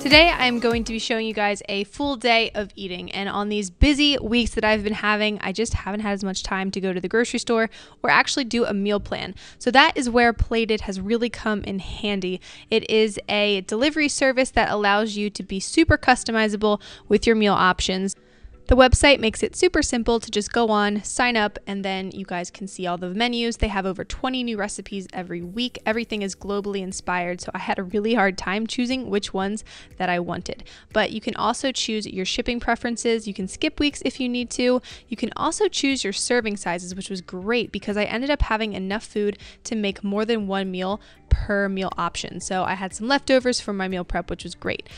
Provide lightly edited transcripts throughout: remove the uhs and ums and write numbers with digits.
Today I'm going to be showing you guys a full day of eating, and on these busy weeks that I've been having, I just haven't had as much time to go to the grocery store or actually do a meal plan. So that is where Plated has really come in handy. It is a delivery service that allows you to be super customizable with your meal options. The website makes it super simple to just go on, sign up, and then you guys can see all the menus. They have over 20 new recipes every week. Everything is globally inspired, so I had a really hard time choosing which ones that I wanted. But you can also choose your shipping preferences. You can skip weeks if you need to. You can also choose your serving sizes, which was great because I ended up having enough food to make more than one meal per meal option. So I had some leftovers from my meal prep, which was great.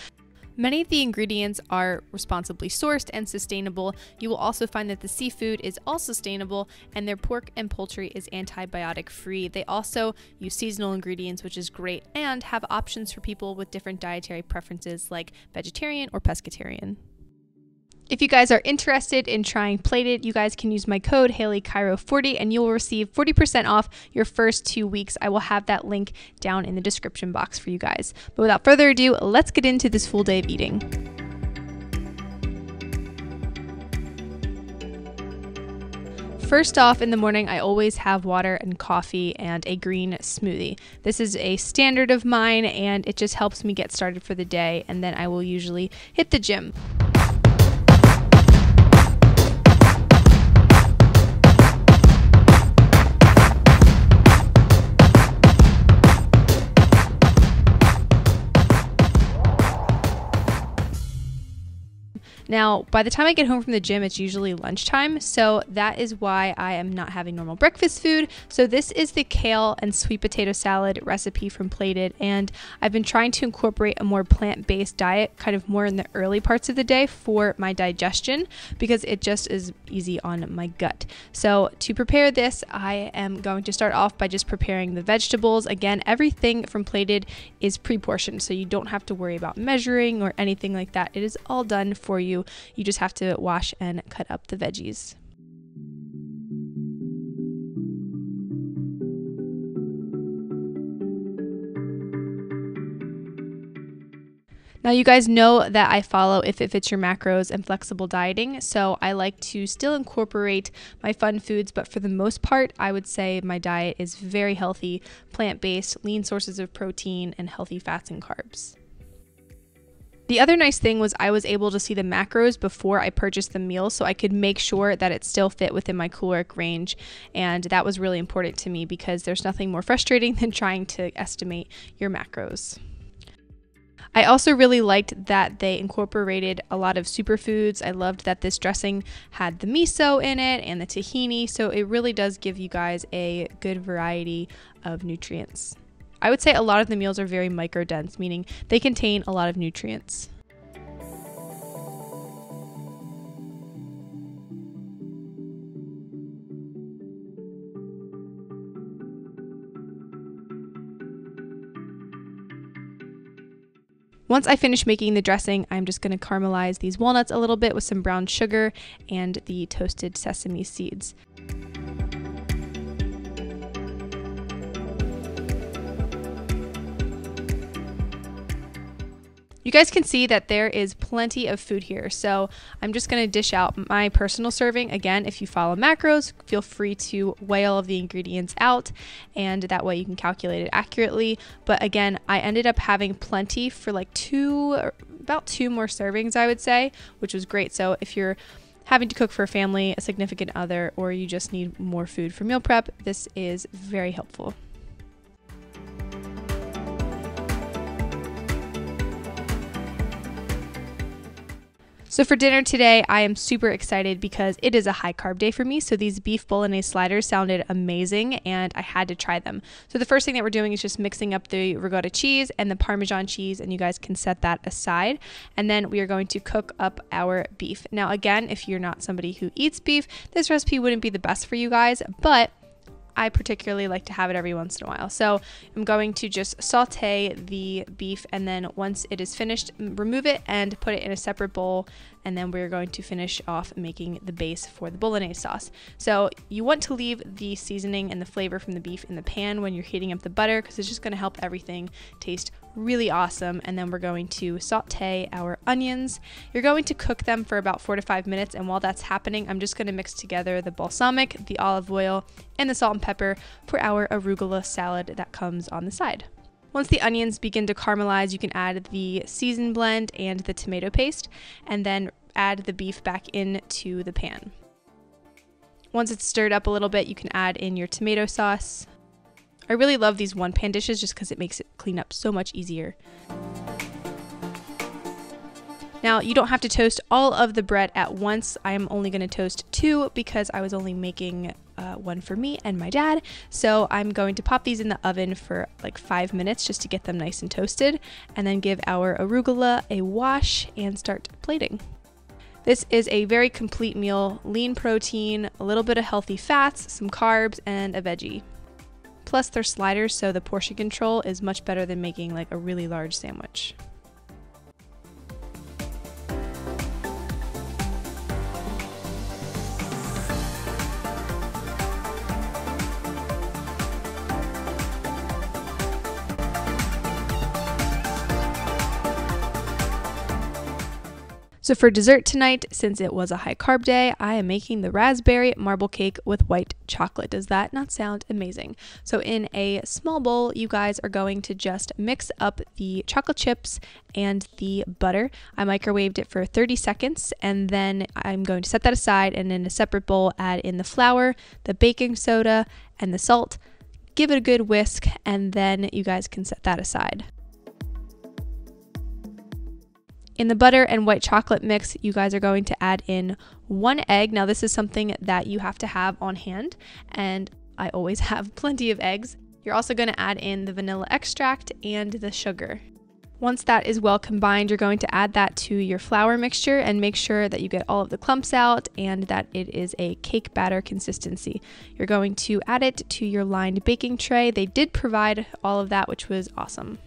Many of the ingredients are responsibly sourced and sustainable. You will also find that the seafood is all sustainable and their pork and poultry is antibiotic free. They also use seasonal ingredients, which is great, and have options for people with different dietary preferences like vegetarian or pescatarian. If you guys are interested in trying Plated, you guys can use my code HaleyCairo40 and you will receive 40% off your first 2 weeks. I will have that link down in the description box for you guys. But without further ado, let's get into this full day of eating. First off, in the morning, I always have water and coffee and a green smoothie. This is a standard of mine and it just helps me get started for the day, and then I will usually hit the gym. Now, by the time I get home from the gym, it's usually lunchtime, so that is why I am not having normal breakfast food. So this is the kale and sweet potato salad recipe from Plated, and I've been trying to incorporate a more plant-based diet, kind of more in the early parts of the day for my digestion, because it just is easy on my gut. So to prepare this, I am going to start off by just preparing the vegetables. Again, everything from Plated is pre-portioned, so you don't have to worry about measuring or anything like that. It is all done for you. You just have to wash and cut up the veggies. Now you guys know that I follow If It Fits Your Macros and flexible dieting, so I like to still incorporate my fun foods, but for the most part, I would say my diet is very healthy, plant-based, lean sources of protein, and healthy fats and carbs. The other nice thing was I was able to see the macros before I purchased the meal, so I could make sure that it still fit within my caloric range, and that was really important to me because there's nothing more frustrating than trying to estimate your macros. I also really liked that they incorporated a lot of superfoods. I loved that this dressing had the miso in it and the tahini, so it really does give you guys a good variety of nutrients. I would say a lot of the meals are very microdense, meaning they contain a lot of nutrients. Once I finish making the dressing, I'm just going to caramelize these walnuts a little bit with some brown sugar and the toasted sesame seeds. You guys can see that there is plenty of food here, so I'm just going to dish out my personal serving. Again, if you follow macros, feel free to weigh all of the ingredients out, and that way you can calculate it accurately. But again, I ended up having plenty for like about two more servings, I would say, which was great. So if you're having to cook for a family, a significant other, or you just need more food for meal prep, this is very helpful. So for dinner today, I am super excited because it is a high carb day for me. So these beef bolognese sliders sounded amazing and I had to try them. So the first thing that we're doing is just mixing up the ricotta cheese and the Parmesan cheese, and you guys can set that aside. And then we are going to cook up our beef. Now again, if you're not somebody who eats beef, this recipe wouldn't be the best for you guys, but I particularly like to have it every once in a while. So I'm going to just saute the beef, and then once it is finished, remove it and put it in a separate bowl, and then we're going to finish off making the base for the bolognese sauce. So you want to leave the seasoning and the flavor from the beef in the pan when you're heating up the butter, because it's just going to help everything taste really awesome. And then we're going to saute our onions. You're going to cook them for about 4 to 5 minutes, and while that's happening, I'm just going to mix together the balsamic, the olive oil, and the salt and pepper for our arugula salad that comes on the side. Once the onions begin to caramelize, you can add the seasoned blend and the tomato paste, and then add the beef back into the pan. Once it's stirred up a little bit, you can add in your tomato sauce. I really love these one-pan dishes just because it makes it clean up so much easier. Now, you don't have to toast all of the bread at once. I am only going to toast 2 because I was only making one for me and my dad. So I'm going to pop these in the oven for like 5 minutes just to get them nice and toasted, and then give our arugula a wash and start plating. This is a very complete meal: lean protein, a little bit of healthy fats, some carbs, and a veggie. Plus they're sliders, so the portion control is much better than making like a really large sandwich. So for dessert tonight, since it was a high carb day, I am making the raspberry marble cake with white chocolate. Does that not sound amazing? So in a small bowl, you guys are going to just mix up the chocolate chips and the butter. I microwaved it for 30 seconds, and then I'm going to set that aside, and in a separate bowl, add in the flour, the baking soda, and the salt. Give it a good whisk, and then you guys can set that aside. In the butter and white chocolate mix, you guys are going to add in 1 egg. Now this is something that you have to have on hand, and I always have plenty of eggs. You're also going to add in the vanilla extract and the sugar. Once that is well combined, you're going to add that to your flour mixture and make sure that you get all of the clumps out and that it is a cake batter consistency. You're going to add it to your lined baking tray. They did provide all of that, which was awesome.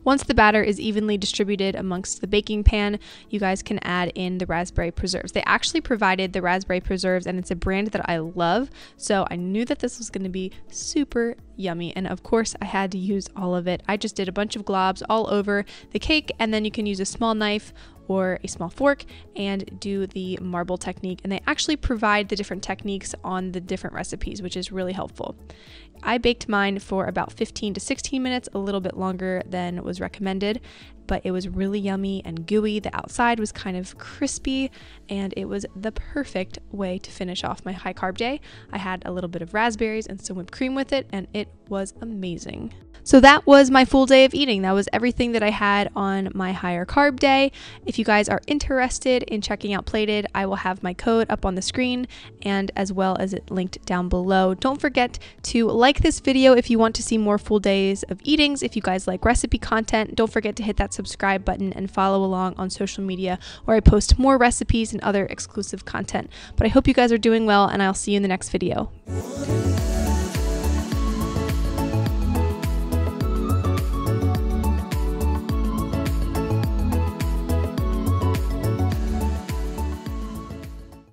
Once the batter is evenly distributed amongst the baking pan, you guys can add in the raspberry preserves. They actually provided the raspberry preserves, and it's a brand that I love, so I knew that this was going to be super yummy, and of course I had to use all of it. I just did a bunch of globs all over the cake, and then you can use a small knife or a small fork and do the marble technique, and they actually provide the different techniques on the different recipes, which is really helpful. I baked mine for about 15 to 16 minutes, a little bit longer than was recommended, but it was really yummy and gooey. The outside was kind of crispy, and it was the perfect way to finish off my high carb day. I had a little bit of raspberries and some whipped cream with it, and it was amazing. So that was my full day of eating. That was everything that I had on my higher carb day. If you guys are interested in checking out Plated, I will have my code up on the screen, and as well as it linked down below. Don't forget to like this video if you want to see more full days of eatings. If you guys like recipe content, don't forget to hit that subscribe button and follow along on social media, where I post more recipes and other exclusive content. But I hope you guys are doing well, and I'll see you in the next video.